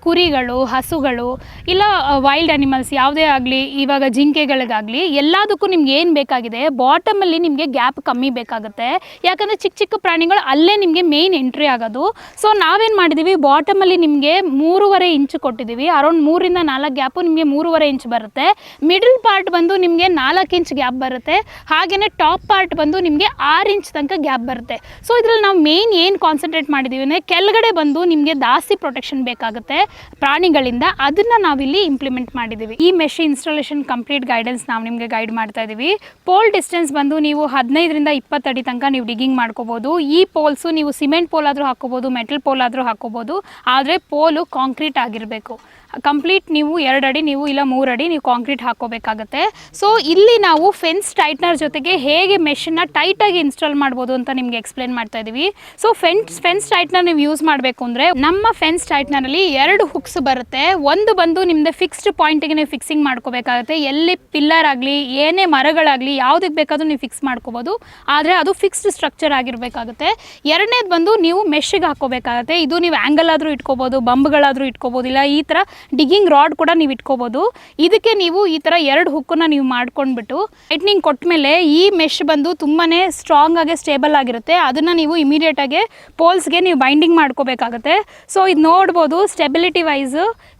ಕುರಿಗಳು, ಹಸುಗಳು ಇಲ್ಲ ವೈಲ್ಡ್ ಅನಿಮಲ್ಸ್ ಯಾವುದೇ ಆಗಲಿ, ಇವಾಗ ಜಿಂಕೆಗಳಿಗಾಗಲಿ ಎಲ್ಲದಕ್ಕೂ ನಿಮ್ಗೆ ಏನು ಬೇಕಾಗಿದೆ ಬಾಟಮಲ್ಲಿ ನಿಮಗೆ ಗ್ಯಾಪ್ ಕಮ್ಮಿ ಬೇಕಾಗುತ್ತೆ. ಯಾಕಂದರೆ ಚಿಕ್ಕ ಚಿಕ್ಕ ಪ್ರಾಣಿಗಳು ಅಲ್ಲೇ ನಿಮಗೆ ಮೇನ್ ಎಂಟ್ರಿ ಆಗೋದು. ಸೊ ನಾವೇನು ಮಾಡಿದ್ದೀವಿ, ಬಾಟಮಲ್ಲಿ ನಿಮಗೆ 3.5 ಇಂಚ್ ಕೊಟ್ಟಿದ್ದೀವಿ. ಅರೌಂಡ್ 3ರಿಂದ 4 ಗ್ಯಾಪು ನಿಮಗೆ 3.5 ಇಂಚ್ ಬರುತ್ತೆ. ಮಿಡಲ್ ಪಾರ್ಟ್ ಬಂದು ನಿಮಗೆ 4 ಇಂಚ್ ಗ್ಯಾಪ್ ಬರುತ್ತೆ. ಹಾಗೆಯೇ ಟಾಪ್ ಪಾರ್ಟ್ ಬಂದು ನಿಮಗೆ 6 ಇಂಚ್ ತನಕ ಗ್ಯಾಪ್ ಬರುತ್ತೆ. ಸೊ ಇದರಲ್ಲಿ ನಾವು ಮೇನ್ ಏನು ಕಾನ್ಸಂಟ್ರೇಟ್ ಮಾಡಿದ್ದೀವಿ ಅಂದರೆ ಕೆಳಗಡೆ ಬಂದು ನಿಮಗೆ ಜಾಸ್ತಿ ಪ್ರೊಟೆಕ್ಷನ್ ಬೇಕಾಗುತ್ತೆ ಪ್ರಾಣಿಗಳಿಂದ. ಅದನ್ನು ನಾವಿಲ್ಲಿ ಇಂಪ್ಲಿಮೆಂಟ್ ಮಾಡಿದ್ದೀವಿ. ಈ ಮೆಶ್ ಇನ್ಸ್ಟಾಲೇಷನ್ ಕಂಪ್ಲೀಟ್ ಗೈಡೆನ್ಸ್ ನಾವು ನಿಮಗೆ ಗೈಡ್ ಮಾಡ್ತಾ ಇದ್ದೀವಿ. ಪೋಲ್ ಡಿಸ್ಟೆನ್ಸ್ ಬಂದು ನೀವು 15ರಿಂದ 20 ಅಡಿ ತನಕ ನೀವು ಡಿಗ್ಗಿಂಗ್ ಮಾಡ್ಕೋಬೋದು. ಈ ಪೋಲ್ಸು ನೀವು ಸಿಮೆಂಟ್ ಪೋಲ್ ಆದರೂ ಹಾಕೋಬೋದು, ಮೆಟಲ್ ಪೋಲ್ ಆದರೂ ಹಾಕೋಬೋದು. ಆದರೆ ಪೋಲು ಕಾಂಕ್ರೀಟ್ ಆಗಿರಬೇಕು. ಕಂಪ್ಲೀಟ್ ನೀವು 2 ಅಡಿ ನೀವು ಇಲ್ಲ 3 ಅಡಿ ನೀವು ಕಾಂಕ್ರೀಟ್ ಹಾಕೋಬೇಕಾಗತ್ತೆ. ಸೊ ಇಲ್ಲಿ ನಾವು ಫೆನ್ಸ್ ಟೈಟ್ನರ್ ಜೊತೆಗೆ ಹೇಗೆ ಮೆಷನ್ನ ಟೈಟಾಗಿ ಇನ್ಸ್ಟಾಲ್ ಮಾಡ್ಬೋದು ಅಂತ ನಿಮಗೆ ಎಕ್ಸ್ಪ್ಲೇನ್ ಮಾಡ್ತಾ ಇದ್ದೀವಿ. ಸೊ ಫೆನ್ಸ್ ಟೈಟ್ನರ್ ನೀವು ಯೂಸ್ ಮಾಡಬೇಕು ಅಂದರೆ ನಮ್ಮ ಫೆನ್ಸ್ ಟೈಟ್ನರಲ್ಲಿ 2 ಹುಕ್ಸ್ ಬರುತ್ತೆ. ಒಂದು ಬಂದು ನಿಮ್ಮದು ಫಿಕ್ಸ್ಡ್ ಪಾಯಿಂಟಿಗೆ ನೀವು ಫಿಕ್ಸಿಂಗ್ ಮಾಡ್ಕೋಬೇಕಾಗುತ್ತೆ. ಎಲ್ಲಿ ಪಿಲ್ಲರ್ ಆಗಲಿ ಏನೇ ಮರಗಳಾಗಲಿ ಯಾವುದಕ್ಕೆ ಬೇಕಾದರೂ ನೀವು ಫಿಕ್ಸ್ ಮಾಡ್ಕೋಬೋದು. ಆದರೆ ಅದು ಫಿಕ್ಸ್ಡ್ ಸ್ಟ್ರಕ್ಚರ್ ಆಗಿರಬೇಕಾಗುತ್ತೆ. ಎರಡನೇದು ಬಂದು ನೀವು ಮೆಶ್ಗೆ ಹಾಕೋಬೇಕಾಗುತ್ತೆ. ಇದು ನೀವು ಆ್ಯಂಗಲ್ ಆದರೂ ಇಟ್ಕೋಬೋದು, ಬಂಬ್ಗಳಾದರೂ ಇಟ್ಕೋಬೋದು, ಇಲ್ಲ ಈ ಥರ ಡಿಗ್ಗಿಂಗ್ ರಾಡ್ ಕೂಡ ನೀವು ಇಟ್ಕೋಬೋದು. ಇದಕ್ಕೆ ನೀವು ಈ ಥರ 2 ಹುಕ್ಕನ್ನು ನೀವು ಮಾಡ್ಕೊಂಡ್ಬಿಟ್ಟು ಟೈಟ್ನಿಂಗ್ ಕೊಟ್ಟ ಮೇಲೆ ಈ ಮೆಶ್ ಬಂದು ತುಂಬಾ ಸ್ಟ್ರಾಂಗ್ ಆಗಿ ಸ್ಟೇಬಲ್ ಆಗಿರುತ್ತೆ. ಅದನ್ನು ನೀವು ಇಮಿಡಿಯೇಟಾಗಿ ಪೋಲ್ಸ್ಗೆ ನೀವು ಬೈಂಡಿಂಗ್ ಮಾಡ್ಕೋಬೇಕಾಗುತ್ತೆ. ಸೊ ಇದು ನೋಡ್ಬೋದು ಸ್ಟೆಬಿಲಿಟಿ ವೈಸ್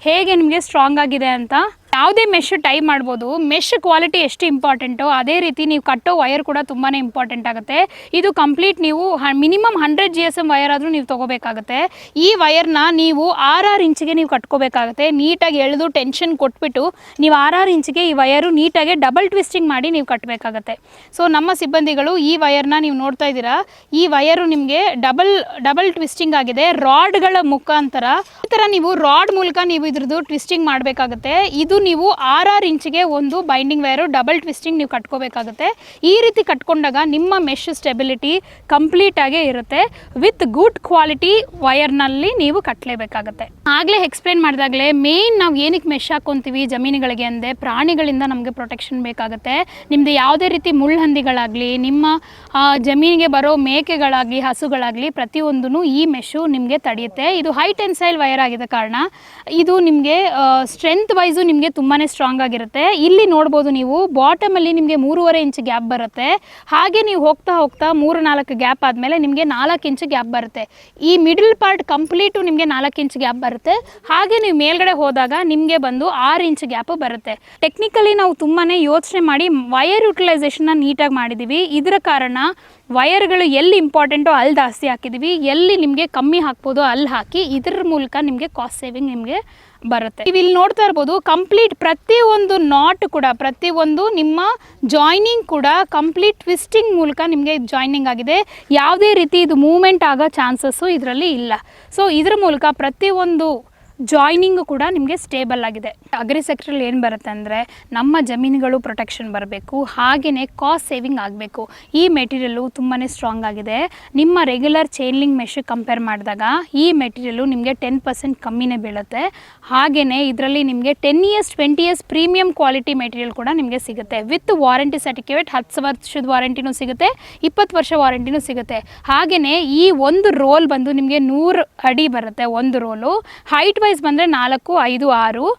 ಹೇಗೆ ನಿಮಗೆ ಸ್ಟ್ರಾಂಗ್ ಆಗಿದೆ ಅಂತ. ಯಾವುದೇ ಮೆಶ್ ಟೈ ಮಾಡ್ಬೋದು. ಮೆಶ್ ಕ್ವಾಲಿಟಿ ಎಷ್ಟು ಇಂಪಾರ್ಟೆಂಟೋ ಅದೇ ರೀತಿ ನೀವು ಕಟ್ಟೋ ವೈರ್ ಕೂಡ ತುಂಬಾ ಇಂಪಾರ್ಟೆಂಟ್ ಆಗುತ್ತೆ. ಇದು ಕಂಪ್ಲೀಟ್ ನೀವು ಮಿನಿಮಮ್ 100 GSM ವೈರ್ ಆದರೂ ನೀವು ತೊಗೋಬೇಕಾಗುತ್ತೆ. ಈ ವೈರ್ನ ನೀವು 6 ಇಂಚಿಗೆ ನೀವು ಕಟ್ಕೋಬೇಕಾಗುತ್ತೆ. ನೀಟಾಗಿ ಎಳೆದು ಟೆನ್ಷನ್ ಕೊಟ್ಬಿಟ್ಟು ನೀವು 6 ಇಂಚಿಗೆ ಈ ವೈರು ನೀಟಾಗಿ ಡಬಲ್ ಟ್ವಿಸ್ಟಿಂಗ್ ಮಾಡಿ ನೀವು ಕಟ್ಟಬೇಕಾಗತ್ತೆ. ಸೊ ನಮ್ಮ ಸಿಬ್ಬಂದಿಗಳು ಈ ವೈರ್ನ ನೀವು ನೋಡ್ತಾ ಇದ್ದೀರಾ, ಈ ವೈರು ನಿಮಗೆ ಡಬಲ್ ಟ್ವಿಸ್ಟಿಂಗ್ ಆಗಿದೆ ರಾಡ್ಗಳ ಮುಖಾಂತರ. ಈ ಥರ ನೀವು ರಾಡ್ ಮೂಲಕ ನೀವು ಇದ್ರದ್ದು ಟ್ವಿಸ್ಟಿಂಗ್ ಮಾಡಬೇಕಾಗುತ್ತೆ. ಇದು ನೀವು 6 ಇಂಚಿಗೆ ಒಂದು ಬೈಂಡಿಂಗ್ ವೈರು ಡಬಲ್ ಟ್ವಿಸ್ಟಿಂಗ್ ನೀವು ಕಟ್ಕೋಬೇಕಾಗುತ್ತೆ. ಈ ರೀತಿ ಕಟ್ಕೊಂಡಾಗ ನಿಮ್ಮ ಮೆಶ್ ಸ್ಟೆಬಿಲಿಟಿ ಕಂಪ್ಲೀಟಾಗೇ ಇರುತ್ತೆ. ವಿತ್ ಗುಡ್ ಕ್ವಾಲಿಟಿ ವೈರ್ನಲ್ಲಿ ನೀವು ಕಟ್ಟಲೇಬೇಕಾಗುತ್ತೆ. ಆಗಲೇ ಎಕ್ಸ್ಪ್ಲೇನ್ ಮಾಡಿದಾಗಲೇ ಮೇನ್ ನಾವು ಏನಕ್ಕೆ ಮೆಶ್ ಹಾಕ್ಕೊತೀವಿ ಜಮೀನುಗಳಿಗೆ ಅಂದರೆ ಪ್ರಾಣಿಗಳಿಂದ ನಮಗೆ ಪ್ರೊಟೆಕ್ಷನ್ ಬೇಕಾಗುತ್ತೆ. ನಿಮ್ಮದು ಯಾವುದೇ ರೀತಿ ಮುಳ್ಳುಹಂದಿಗಳಾಗಲಿ, ನಿಮ್ಮ ಜಮೀನಿಗೆ ಬರೋ ಮೇಕೆಗಳಾಗಲಿ, ಹಸುಗಳಾಗಲಿ ಪ್ರತಿಯೊಂದೂ ಈ ಮೆಶು ನಿಮಗೆ ತಡೆಯುತ್ತೆ. ಇದು ಹೈ ಟೆನ್ಸೈಲ್ ವೈರ್ ಆಗಿದೆ ಕಾರಣ ಇದು ನಿಮಗೆ ಸ್ಟ್ರೆಂತ್ ವೈಸು ನಿಮಗೆ ತುಂಬಾ ಸ್ಟ್ರಾಂಗ್ ಆಗಿರುತ್ತೆ. ಇಲ್ಲಿ ನೋಡ್ಬೋದು ನೀವು ಬಾಟಮಲ್ಲಿ ನಿಮಗೆ 3.5 ಇಂಚ್ ಗ್ಯಾಪ್ ಬರುತ್ತೆ. ಹಾಗೆ ನೀವು ಹೋಗ್ತಾ ಹೋಗ್ತಾ 3-4 ಗ್ಯಾಪ್ ಆದಮೇಲೆ ನಿಮಗೆ 4 ಇಂಚ್ ಗ್ಯಾಪ್ ಬರುತ್ತೆ. ಈ ಮಿಡಲ್ ಪಾರ್ಟ್ ಕಂಪ್ಲೀಟು ನಿಮಗೆ 4 ಇಂಚ್ ಗ್ಯಾಪ್ ಬರುತ್ತೆ. ಹಾಗೆ ನೀವು ಮೇಲ್ಗಡೆ ಹೋದಾಗ ನಿಮಗೆ ಬಂದು 6 ಇಂಚ್ ಗ್ಯಾಪು ಬರುತ್ತೆ. ಟೆಕ್ನಿಕಲಿ ನಾವು ತುಂಬಾ ಯೋಚನೆ ಮಾಡಿ ವೈರ್ ಯುಟಿಲೈಸೇಷನ್ನ ನೀಟಾಗಿ ಮಾಡಿದ್ದೀವಿ. ಇದರ ಕಾರಣ ವೈರ್ಗಳು ಎಲ್ಲಿ ಇಂಪಾರ್ಟೆಂಟೋ ಅಲ್ಲಿ ಜಾಸ್ತಿ ಹಾಕಿದ್ದೀವಿ, ಎಲ್ಲಿ ನಿಮಗೆ ಕಮ್ಮಿ ಹಾಕ್ಬೋದು ಅಲ್ಲಿ ಹಾಕಿ ಇದರ ಮೂಲಕ ನಿಮಗೆ ಕಾಸ್ಟ್ ಸೇವಿಂಗ್ ನಿಮಗೆ ಬರುತ್ತೆ. ನೀವು ಇಲ್ಲಿ ನೋಡ್ತಾ ಇರ್ಬೋದು ಕಂಪ್ಲೀಟ್ ಪ್ರತಿಯೊಂದು ನಾಟ್ ಕೂಡ, ಪ್ರತಿಯೊಂದು ನಿಮ್ಮ ಜಾಯ್ನಿಂಗ್ ಕೂಡ ಕಂಪ್ಲೀಟ್ ಟ್ವಿಸ್ಟಿಂಗ್ ಮೂಲಕ ನಿಮಗೆ ಜಾಯ್ನಿಂಗ್ ಆಗಿದೆ. ಯಾವುದೇ ರೀತಿ ಇದು ಮೂವ್ಮೆಂಟ್ ಆಗೋ ಚಾನ್ಸಸ್ಸು ಇದರಲ್ಲಿ ಇಲ್ಲ. ಸೊ ಇದರ ಮೂಲಕ ಪ್ರತಿಯೊಂದು ಜಾಯ್ನಿಂಗು ಕೂಡ ನಿಮಗೆ ಸ್ಟೇಬಲ್ ಆಗಿದೆ. ಅಗ್ರಿ ಸೆಕ್ಟ್ರಲ್ಲಿ ಏನು ಬರುತ್ತೆ ಅಂದರೆ ನಮ್ಮ ಜಮೀನುಗಳು ಪ್ರೊಟೆಕ್ಷನ್ ಬರಬೇಕು, ಹಾಗೆಯೇ ಕಾಸ್ಟ್ ಸೇವಿಂಗ್ ಆಗಬೇಕು. ಈ ಮೆಟೀರಿಯಲ್ಲು ತುಂಬಾ ಸ್ಟ್ರಾಂಗ್ ಆಗಿದೆ. ನಿಮ್ಮ ರೆಗ್ಯುಲರ್ ಚೈನ್ಲಿಂಗ್ ಮೆಶ್ ಕಂಪೇರ್ ಮಾಡಿದಾಗ ಈ ಮೆಟೀರಿಯಲ್ಲು ನಿಮಗೆ 10% ಕಮ್ಮಿನೇ ಬೀಳುತ್ತೆ. ಹಾಗೆಯೇ ಇದರಲ್ಲಿ ನಿಮಗೆ 10 years 20 years premium quality material ಕೂಡ ನಿಮಗೆ ಸಿಗುತ್ತೆ. ವಿತ್ ವಾರಂಟಿ ಸರ್ಟಿಫಿಕೇಟ್ 10 ವರ್ಷದ ವಾರಂಟಿನೂ ಸಿಗುತ್ತೆ, 20 ವರ್ಷ ವಾರಂಟಿನೂ ಸಿಗುತ್ತೆ. ಹಾಗೆಯೇ ಈ ಒಂದು ರೋಲ್ ಬಂದು ನಿಮಗೆ 100 ಅಡಿ ಬರುತ್ತೆ. ಒಂದು ರೋಲು ಹೈಟ್ ವೈಸ್ ಬಂದರೆ 4, 5, 6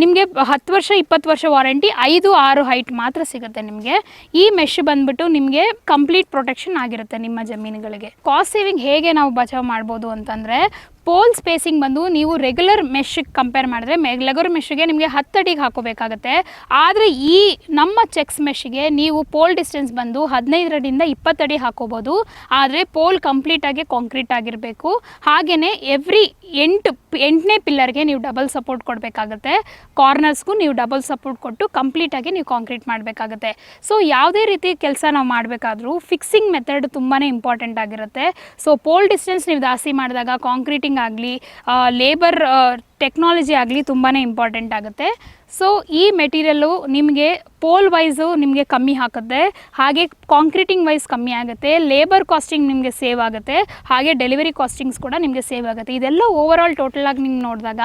ನಿಮಗೆ 10 ವರ್ಷ 20 ವರ್ಷ ವಾರಂಟಿ, 5, 6 ಹೈಟ್ ಮಾತ್ರ ಸಿಗುತ್ತೆ ನಿಮಗೆ. ಈ ಮೆಶ್ ಬಂದ್ಬಿಟ್ಟು ನಿಮಗೆ ಕಂಪ್ಲೀಟ್ ಪ್ರೊಟೆಕ್ಷನ್ ಆಗಿರುತ್ತೆ ನಿಮ್ಮ ಜಮೀನುಗಳಿಗೆ. ಕಾಸ್ಟ್ ಸೇವಿಂಗ್ ಹೇಗೆ ನಾವು ಬಚಾವ್ ಮಾಡ್ಬೋದು ಅಂತಂದರೆ ಪೋಲ್ ಸ್ಪೇಸಿಂಗ್ ಬಂದು ನೀವು ರೆಗ್ಯುಲರ್ ಮೆಶ್ಗೆ ಕಂಪೇರ್ ಮಾಡಿದ್ರೆ ರೆಗ್ಯುಲರ್ ಮೆಶ್ಗೆ ನಿಮಗೆ 10 ಅಡಿಗೆ ಹಾಕೋಬೇಕಾಗುತ್ತೆ. ಆದರೆ ಈ ನಮ್ಮ ಚೆಕ್ಸ್ ಮೆಶ್ಗೆ ನೀವು ಪೋಲ್ ಡಿಸ್ಟೆನ್ಸ್ ಬಂದು 15 ಅಡಿಯಿಂದ 20 ಅಡಿ ಹಾಕೋಬೋದು. ಆದರೆ ಪೋಲ್ ಕಂಪ್ಲೀಟಾಗಿ ಕಾಂಕ್ರೀಟ್ ಆಗಿರಬೇಕು. ಹಾಗೆಯೇ ಎವ್ರಿ 8ನೇ ಪಿಲ್ಲರ್ಗೆ ನೀವು ಡಬಲ್ ಸಪೋರ್ಟ್ ಕೊಡಬೇಕಾಗುತ್ತೆ. ಕಾರ್ನರ್ಸ್ಗೂ ನೀವು ಡಬಲ್ ಸಪೋರ್ಟ್ ಕೊಟ್ಟು ಕಂಪ್ಲೀಟಾಗಿ ನೀವು ಕಾಂಕ್ರೀಟ್ ಮಾಡಬೇಕಾಗುತ್ತೆ. ಸೊ ಯಾವುದೇ ರೀತಿ ಕೆಲಸ ನಾವು ಮಾಡಬೇಕಾದ್ರೂ ಫಿಕ್ಸಿಂಗ್ ಮೆಥಡ್ ತುಂಬಾ ಇಂಪಾರ್ಟೆಂಟ್ ಆಗಿರುತ್ತೆ. ಸೊ ಪೋಲ್ ಡಿಸ್ಟೆನ್ಸ್ ನೀವು ಜಾಸ್ತಿ ಮಾಡಿದಾಗ ಕಾಂಕ್ರೀಟಿಂಗ್ ಆಗಲಿ, ಲೇಬರ್ ಟೆಕ್ನಾಲಜಿ ಆಗಲಿ ತುಂಬಾ ಇಂಪಾರ್ಟೆಂಟ್ ಆಗುತ್ತೆ. ಸೊ ಈ ಮೆಟೀರಿಯಲ್ಲು ನಿಮಗೆ ಪೋಲ್ ವೈಸು ನಿಮಗೆ ಕಮ್ಮಿ ಹಾಕುತ್ತೆ, ಹಾಗೆ ಕಾಂಕ್ರೀಟಿಂಗ್ ವೈಸ್ ಕಮ್ಮಿ ಆಗುತ್ತೆ, ಲೇಬರ್ ಕಾಸ್ಟಿಂಗ್ ನಿಮಗೆ ಸೇವ್ ಆಗುತ್ತೆ, ಹಾಗೆ ಡೆಲಿವರಿ ಕಾಸ್ಟಿಂಗ್ಸ್ ಕೂಡ ನಿಮಗೆ ಸೇವ್ ಆಗುತ್ತೆ. ಇದೆಲ್ಲ ಓವರಾಲ್ ಟೋಟಲಾಗಿ ನಿಮ್ಗೆ ನೋಡಿದಾಗ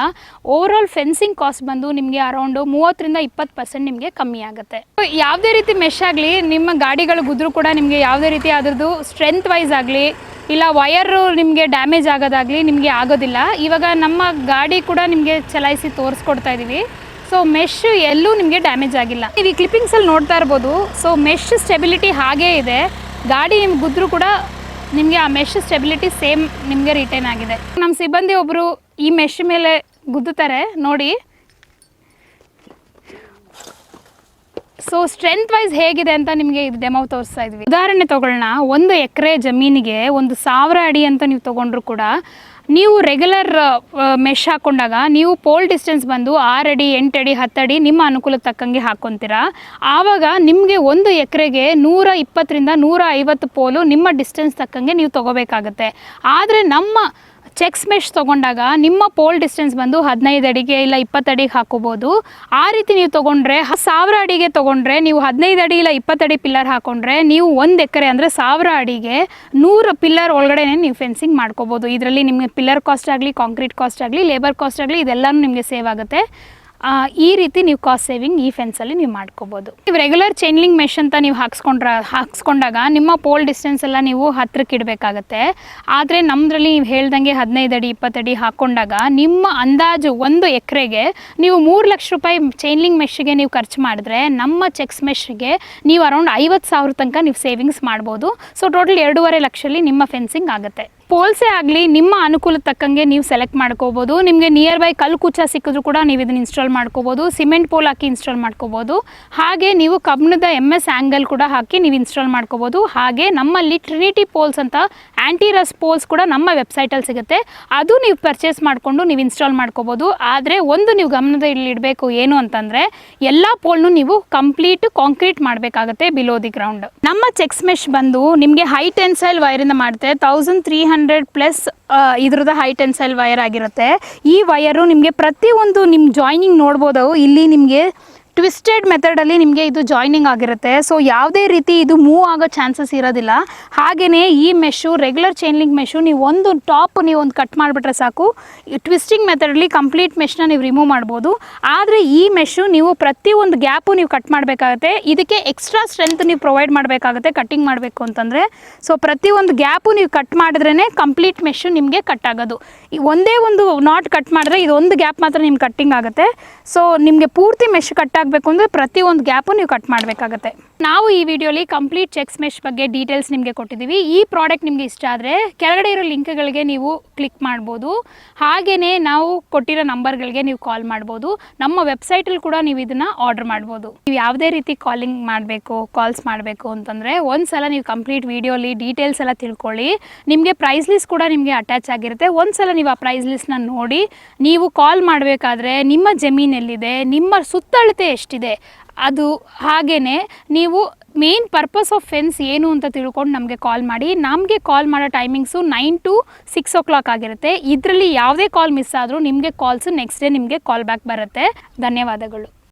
ಓವರಾಲ್ ಫೆನ್ಸಿಂಗ್ ಕಾಸ್ಟ್ ಬಂದು ನಿಮಗೆ ಅರೌಂಡು 30-20% ನಿಮಗೆ ಕಮ್ಮಿ ಆಗುತ್ತೆ. ಯಾವುದೇ ರೀತಿ ಮೆಶ್ ಆಗಲಿ ನಿಮ್ಮ ಗಾಡಿಗಳು ಗುದ್ರು ಕೂಡ ನಿಮಗೆ ಯಾವುದೇ ರೀತಿ ಅದರದ್ದು ಸ್ಟ್ರೆಂತ್ ವೈಸ್ ಆಗಲಿ ಇಲ್ಲ ವಯರು ನಿಮಗೆ ಡ್ಯಾಮೇಜ್ ಆಗೋದಾಗಲಿ ನಿಮಗೆ ಆಗೋದಿಲ್ಲ. ಇವಾಗ ನಮ್ಮ ಗಾಡಿ ಕೂಡ ನಿಮಗೆ ಚಲಾಯಿಸಿ ತೋರಿಸ್ಕೊಡ್ತಾ ಇದ್ದೀವಿ. ಸೊ ಮೆಶ್ ಎಲ್ಲೂ ನಿಮಗೆ ಡ್ಯಾಮೇಜ್ ಆಗಿಲ್ಲ. ನೀವು ಈ ಕ್ಲಿಪ್ಪಿಂಗ್ಸಲ್ಲಿ ನೋಡ್ತಾ ಇರ್ಬೋದು. ಸೊ ಮೆಶ್ ಸ್ಟೆಬಿಲಿಟಿ ಹಾಗೇ ಇದೆ. ಗಾಡಿ ನಿಮ್ಗೆ ಗುದ್ರು ಕೂಡ ನಿಮಗೆ ಆ ಮೆಶ್ ಸ್ಟೆಬಿಲಿಟಿ ಸೇಮ್ ನಿಮಗೆ ರಿಟೈನ್ ಆಗಿದೆ. ನಮ್ಮ ಸಿಬ್ಬಂದಿ ಒಬ್ಬರು ಈ ಮೆಶ್ ಮೇಲೆ ಗುದ್ದುತ್ತಾರೆ ನೋಡಿ. ಸೊ ಸ್ಟ್ರೆಂತ್ ವೈಸ್ ಹೇಗಿದೆ ಅಂತ ನಿಮಗೆ ಇದು ಡೆಮೋ ತೋರಿಸ್ತಾ ಇದ್ವಿ. ಉದಾಹರಣೆ ತೊಗೊಳ್ಳೋಣ, 1 ಎಕರೆ ಜಮೀನಿಗೆ 1000 ಅಡಿ ಅಂತ ನೀವು ತೊಗೊಂಡ್ರು ಕೂಡ ನೀವು ರೆಗ್ಯುಲರ್ ಮೆಶ್ ಹಾಕ್ಕೊಂಡಾಗ ನೀವು ಪೋಲ್ ಡಿಸ್ಟೆನ್ಸ್ ಬಂದು 6 ಅಡಿ 8 ಅಡಿ 10 ಅಡಿ ನಿಮ್ಮ ಅನುಕೂಲಕ್ಕೆ ತಕ್ಕಂಗೆ ಹಾಕ್ಕೊತೀರಾ. ಆವಾಗ ನಿಮಗೆ 1 ಎಕರೆಗೆ 120-150 ಪೋಲು ನಿಮ್ಮ ಡಿಸ್ಟೆನ್ಸ್ ತಕ್ಕಂಗೆ ನೀವು ತೊಗೋಬೇಕಾಗತ್ತೆ. ಆದರೆ ನಮ್ಮ ಚೆಕ್ಸ್ ಮೆಶ್ ತೊಗೊಂಡಾಗ ನಿಮ್ಮ ಪೋಲ್ ಡಿಸ್ಟೆನ್ಸ್ ಬಂದು 15 ಅಡಿಗೆ ಇಲ್ಲ 20 ಅಡಿಗೆ ಹಾಕೋಬೋದು. ಆ ರೀತಿ ನೀವು ತೊಗೊಂಡ್ರೆ 1000 ಅಡಿಗೆ ತೊಗೊಂಡ್ರೆ ನೀವು 15 ಅಡಿ ಇಲ್ಲ 20 ಅಡಿ ಪಿಲ್ಲರ್ ಹಾಕೊಂಡ್ರೆ ನೀವು 1 ಎಕರೆ ಅಂದರೆ 1000 ಅಡಿಗೆ 100 ಪಿಲ್ಲರ್ ಒಳಗಡೆ ನೀವು ಫೆನ್ಸಿಂಗ್ ಮಾಡ್ಕೋಬೋದು. ಇದರಲ್ಲಿ ನಿಮಗೆ ಪಿಲ್ಲರ್ ಕಾಸ್ಟ್ ಆಗಲಿ, ಕಾಂಕ್ರೀಟ್ ಕಾಸ್ಟ್ ಆಗಲಿ, ಲೇಬರ್ ಕಾಸ್ಟ್ ಆಗಲಿ ಇದೆಲ್ಲನೂ ನಿಮಗೆ ಸೇವ್ ಆಗುತ್ತೆ. ಈ ರೀತಿ ನೀವು ಕಾಸ್ಟ್ ಸೇವಿಂಗ್ ಈ ಫೆನ್ಸಲ್ಲಿ ನೀವು ಮಾಡ್ಕೋಬೋದು. ನೀವು ರೆಗ್ಯುಲರ್ ಚೈನ್ಲಿಂಗ್ ಮೆಶ್ ಅಂತ ನೀವು ಹಾಕ್ಸ್ಕೊಂಡಾಗ ನಿಮ್ಮ ಪೋಲ್ ಡಿಸ್ಟೆನ್ಸ್ ಎಲ್ಲ ನೀವು ಹತ್ರಕ್ಕೆ ಇಡಬೇಕಾಗತ್ತೆ. ಆದರೆ ನಮ್ಮದ್ರಲ್ಲಿ ನೀವು ಹೇಳ್ದಂಗೆ 15 ಅಡಿ 20 ಅಡಿ ಹಾಕ್ಕೊಂಡಾಗ ನಿಮ್ಮ ಅಂದಾಜು 1 ಎಕರೆಗೆ ನೀವು 3 ಲಕ್ಷ ರೂಪಾಯಿ ಚೈನ್ಲಿಂಗ್ ಮೆಶ್ಗೆ ನೀವು ಖರ್ಚು ಮಾಡಿದ್ರೆ ನಮ್ಮ ಚೆಕ್ಸ್ ಮೆಶ್ಗೆ ನೀವು ಅರೌಂಡ್ 50,000 ತನಕ ನೀವು ಸೇವಿಂಗ್ಸ್ ಮಾಡ್ಬೋದು. ಸೊ ಟೋಟಲ್ 2.5 ಲಕ್ಷದಲ್ಲಿ ನಿಮ್ಮ ಫೆನ್ಸಿಂಗ್ ಆಗುತ್ತೆ. ಪೋಲ್ಸೇ ಆಗಲಿ ನಿಮ್ಮ ಅನುಕೂಲಕ್ಕೆ ತಕ್ಕಂಗೆ ನೀವು ಸೆಲೆಕ್ಟ್ ಮಾಡ್ಕೋಬೋದು. ನಿಮಗೆ ನಿಯರ್ ಬೈ ಕಲ್ಲು ಕುಚ್ಚ ಸಿಕ್ಕಿದ್ರು ಕೂಡ ನೀವು ಇದನ್ನು ಇನ್ಸ್ಟಾಲ್ ಮಾಡ್ಕೋಬೋದು. ಸಿಮೆಂಟ್ ಪೋಲ್ ಹಾಕಿ ಇನ್ಸ್ಟಾಲ್ ಮಾಡ್ಕೋಬೋದು. ಹಾಗೆ ನೀವು ಕಬ್ಬಿಣದ MS ಆ್ಯಂಗಲ್ ಕೂಡ ಹಾಕಿ ನೀವು ಇನ್ಸ್ಟಾಲ್ ಮಾಡ್ಕೋಬೋದು. ಹಾಗೆ ನಮ್ಮಲ್ಲಿ ಟ್ರಿನಿಟಿ ಪೋಲ್ಸ್ ಅಂತ ಆ್ಯಂಟಿ ರಸ್ಟ್ ಪೋಲ್ಸ್ ಕೂಡ ನಮ್ಮ ವೆಬ್ಸೈಟಲ್ಲಿ ಸಿಗುತ್ತೆ. ಅದು ನೀವು ಪರ್ಚೇಸ್ ಮಾಡಿಕೊಂಡು ನೀವು ಇನ್ಸ್ಟಾಲ್ ಮಾಡ್ಕೋಬೋದು. ಆದರೆ ಒಂದು ನೀವು ಗಮನದಲ್ಲಿ ಇಡಬೇಕು ಏನು ಅಂತಂದರೆ, ಎಲ್ಲ ಪೋಲ್ನು ನೀವು ಕಂಪ್ಲೀಟ್ ಕಾಂಕ್ರೀಟ್ ಮಾಡಬೇಕಾಗುತ್ತೆ ಬಿಲೋ ದಿ ಗ್ರೌಂಡ್. ನಮ್ಮ ಚೆಕ್ಸ್ ಮೆಶ್ ಬಂದು ನಿಮಗೆ ಹೈ ಟೆನ್ಸೈಲ್ ವೈರಿಂದ ಮಾಡುತ್ತೆ. 1300+ ಇದ್ರದ್ದು ಹೈ ಟೆನ್ಸೈಲ್ ವೈರ್ ಆಗಿರುತ್ತೆ. ಈ ವೈರು ನಿಮಗೆ ಪ್ರತಿಯೊಂದು ನಿಮ್ಮ ಜಾಯ್ನಿಂಗ್ ನೋಡ್ಬೋದು. ಇಲ್ಲಿ ನಿಮಗೆ ಟ್ವಿಸ್ಟೆಡ್ ಮೆಥಡಲ್ಲಿ ನಿಮಗೆ ಇದು ಜಾಯ್ನಿಂಗ್ ಆಗಿರುತ್ತೆ. ಸೊ ಯಾವುದೇ ರೀತಿ ಇದು ಮೂವ್ ಆಗೋ ಚಾನ್ಸಸ್ ಇರೋದಿಲ್ಲ. ಹಾಗೆಯೇ ಈ mesh regular chain link mesh ನೀವು ಒಂದು ಟಾಪ್ ನೀವು ಒಂದು ಕಟ್ ಮಾಡಿಬಿಟ್ರೆ ಸಾಕು, ಟ್ವಿಸ್ಟಿಂಗ್ ಮೆಥಡಲ್ಲಿ ಕಂಪ್ಲೀಟ್ ಮೆಶ್ನ ನೀವು ರಿಮೂವ್ ಮಾಡ್ಬೋದು. ಆದರೆ ಈ ಮೆಶು ನೀವು ಪ್ರತಿಯೊಂದು ಗ್ಯಾಪು ನೀವು ಕಟ್ ಮಾಡಬೇಕಾಗುತ್ತೆ. ಇದಕ್ಕೆ ಎಕ್ಸ್ಟ್ರಾ ಸ್ಟ್ರೆಂತ್ ನೀವು ಪ್ರೊವೈಡ್ ಮಾಡಬೇಕಾಗುತ್ತೆ ಕಟ್ಟಿಂಗ್ ಮಾಡಬೇಕು ಅಂತಂದರೆ. ಸೊ ಪ್ರತಿಯೊಂದು ಗ್ಯಾಪು ನೀವು ಕಟ್ ಮಾಡಿದ್ರೇ ಕಂಪ್ಲೀಟ್ ಮೆಶು ನಿಮಗೆ ಕಟ್ ಆಗೋದು. ಈ ಒಂದೇ ಒಂದು ನಾಟ್ ಕಟ್ ಮಾಡಿದ್ರೆ ಇದೊಂದು ಗ್ಯಾಪ್ ಮಾತ್ರ ನಿಮ್ಗೆ ಕಟ್ಟಿಂಗ್ ಆಗುತ್ತೆ. ಸೊ ನಿಮಗೆ ಪೂರ್ತಿ ಮೆಶ್ ಕಟ್ ಆಗಬೇಕು ಅಂದರೆ ಪ್ರತಿಯೊಂದು ಗ್ಯಾಪು ನೀವು ಕಟ್ ಮಾಡಬೇಕಾಗತ್ತೆ. ನಾವು ಈ ವಿಡಿಯೋಲಿ ಕಂಪ್ಲೀಟ್ ಚೆಕ್ಸ್ ಮೆಶ್ ಬಗ್ಗೆ ಡೀಟೇಲ್ಸ್ ನಿಮಗೆ ಕೊಟ್ಟಿದ್ದೀವಿ. ಈ ಪ್ರಾಡಕ್ಟ್ ನಿಮಗೆ ಇಷ್ಟ ಆದರೆ ಕೆಳಗಡೆ ಇರೋ ಲಿಂಕ್ಗಳಿಗೆ ನೀವು ಕ್ಲಿಕ್ ಮಾಡ್ಬೋದು. ಹಾಗೆಯೇ ನಾವು ಕೊಟ್ಟಿರೋ ನಂಬರ್ಗಳಿಗೆ ನೀವು ಕಾಲ್ ಮಾಡ್ಬೋದು. ನಮ್ಮ ವೆಬ್ಸೈಟಲ್ಲಿ ಕೂಡ ನೀವು ಇದನ್ನು ಆರ್ಡರ್ ಮಾಡ್ಬೋದು. ನೀವು ಯಾವುದೇ ರೀತಿ ಕಾಲಿಂಗ್ ಮಾಡಬೇಕು, ಕಾಲ್ಸ್ ಮಾಡಬೇಕು ಅಂತಂದರೆ ಒಂದು ಸಲ ನೀವು ಕಂಪ್ಲೀಟ್ ವಿಡಿಯೋಲಿ ಡೀಟೇಲ್ಸ್ ಎಲ್ಲ ತಿಳ್ಕೊಳ್ಳಿ. ನಿಮಗೆ ಪ್ರೈಸ್ ಲಿಸ್ಟ್ ಕೂಡ ನಿಮಗೆ ಅಟ್ಯಾಚ್ ಆಗಿರುತ್ತೆ. ಒಂದು ಸಲ ನೀವು ಆ ಪ್ರೈಸ್ ಲಿಸ್ಟ್ನ ನೋಡಿ ನೀವು ಕಾಲ್ ಮಾಡಬೇಕಾದ್ರೆ ನಿಮ್ಮ ಜಮೀನೆಲ್ಲಿದೆ, ನಿಮ್ಮ ಸುತ್ತಳತೆ ಎಷ್ಟಿದೆ ಅದು, ಹಾಗೆಯೇ ನೀವು ಮೇನ್ ಪರ್ಪಸ್ ಆಫ್ ಫೆನ್ಸ್ ಏನು ಅಂತ ತಿಳ್ಕೊಂಡು ನಮಗೆ ಕಾಲ್ ಮಾಡಿ. ನಮಗೆ ಕಾಲ್ ಮಾಡೋ ಟೈಮಿಂಗ್ಸು 9 to 6 o'clock ಆಗಿರುತ್ತೆ. ಇದರಲ್ಲಿ ಯಾವುದೇ ಕಾಲ್ ಮಿಸ್ ಆದರೂ ನಿಮಗೆ ಕಾಲ್ಸು ನೆಕ್ಸ್ಟ್ ಡೇ ನಿಮಗೆ ಕಾಲ್ ಬ್ಯಾಕ್ ಬರುತ್ತೆ. ಧನ್ಯವಾದಗಳು.